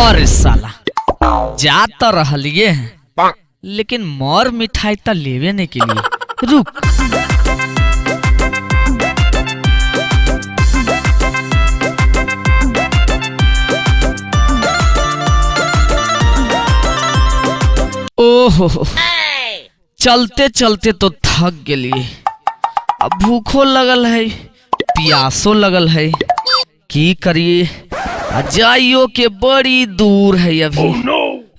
अरे साला जा तो रहलिए हैं लेकिन मोर मिठाई तो लेवे नहीं के लिए रुक। ओहो चलते चलते तो थक गए, अब भूखो लगल है प्यासो लगल है, की करिए जाइयो के बड़ी दूर है अभी।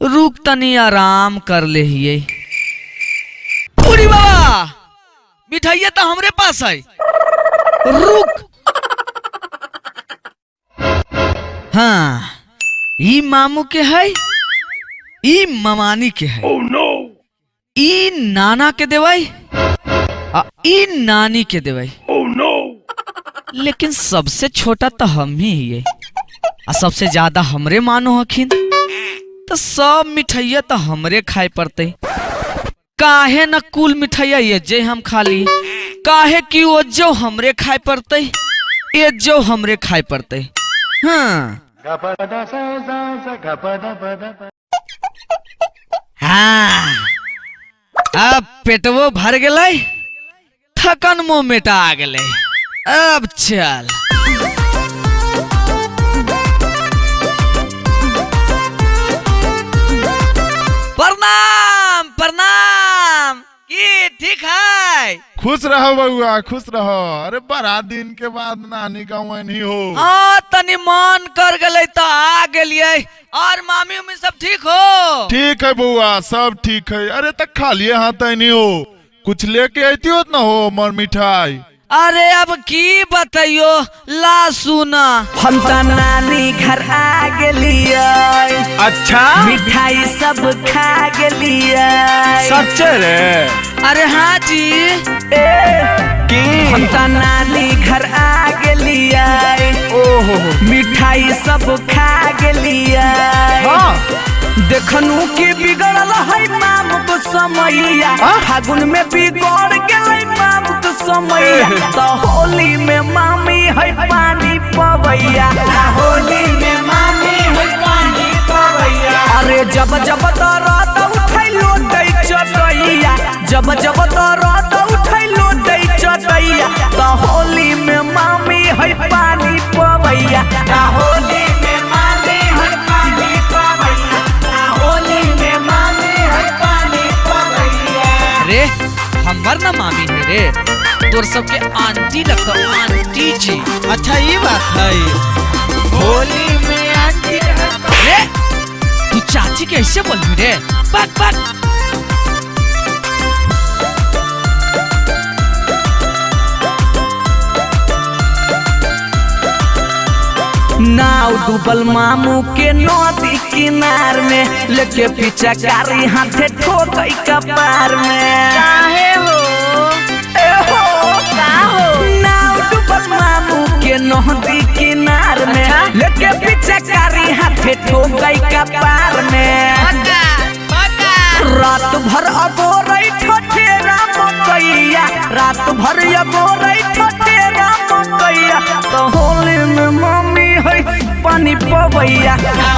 रुक तनी आराम कर ले हिये। पूरी बाबा मिठाइया तो हमरे पास है, रुक। हाँ ई मामू के है, ई ममानी के है, ई नाना के देवाई, ई नानी के देवाई। लेकिन सबसे छोटा तो हम ही है, सबसे ज्यादा हमरे मानो हखिन, तो सब मिठाइया तो हमरे खाए पड़ते। काहे न कुल मिठाइया ये जे हम खा ली, काहे कि वो जो हमरे खाए पड़ते, ये जो हमरे खाए पड़ते। हाँ हाँ अब पेटवो भर गए, थकन मुँह मेटा गए, अब चल। प्रणाम प्रणाम, की ठीक है? खुश रहो बउआ खुश रहो। अरे बड़ा दिन के बाद नानी का वही हो। हाँ तनी मन कर गले तो आ गलिए। और मामी उमी सब ठीक हो? ठीक है बउआ सब ठीक है। अरे तक खा लिए हाथ नहीं हो, कुछ लेके आती हो ना हो मर मिठाई। अरे अब की बताइयो, ला सुना। हम तो नानी घर आ गलिए। अच्छा मिठाई सब खा गलिए। सच रे? अरे हाँ जी की हम तो नानी घर आ गलिए। ओहो मिठाई सब खा गलिए। हाँ देखनु की बिगड़ल है माम तो समैया, फागुन में बिगड़ गए माम तो समैया। तो होली में मामी है पानी पवैया, होली में मामी है पानी पवैया। अरे जब जब दर्द उठैलो दै चटैया, जब जब दर्द उठैलो दै चटैया। तो होली में मामी है पानी पवैया, होली में मामी है पानी पवैया, होली में मामी है पानी पवैया। रे हमर ना मामी है रे, तोर सबके आंटी लगता, आंटी जी। अच्छा ये बात है, होली में आंटी। रे तू चाची कैसे बोली रे? बक बक। नाव डूबल मामू के नदी किनार में, लेके पीछा कारी हाथे ठोकई कपार में। काहे हो ए हो का हो? नाव डूबल मामू के नदी किनार में, लेके पीछा कारी हाथे ठोकई कपार में। रात भर अगोरई ठठेरा मकैया, रात भर अगोरई ठठेरा मकैया। तो होली में मामी है पानी पवैया,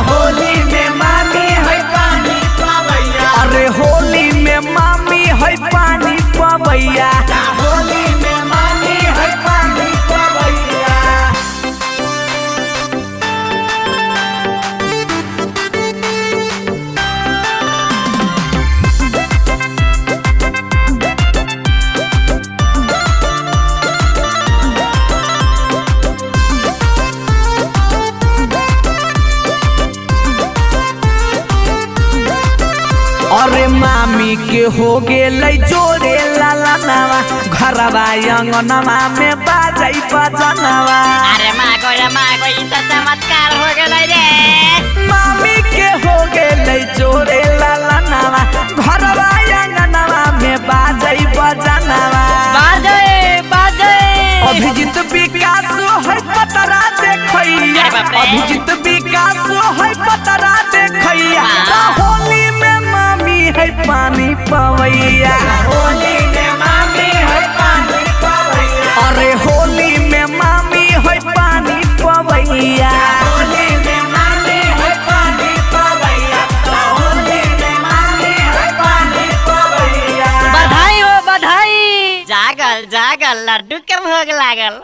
होली में मामी है पानी पवैया। अरे होली में मामी है पानी पवैया, होली में मामी है पानी पवैया। अरे मामी के हो गेलै जोरे लाला नावा, घरवा अंगनवा में बाजै बजनवा। अरे माँ को ई तो चमत्कार हो गए रे। मामी के हो गेलै जोरे लाला नावा, घरवा अंगनवा में बाजै बजनवा। बाजे बाजे अभिजीत विकास है पतरा देखैया, अभिजीत विकास है पतरा देखैया। होली में मामी है पानी पवैया, होली में मामी है पानी पवैया। अरे होली में मामी है पानी पवैया, होली में मामी है पानी लागल लड्डू के भोग लागल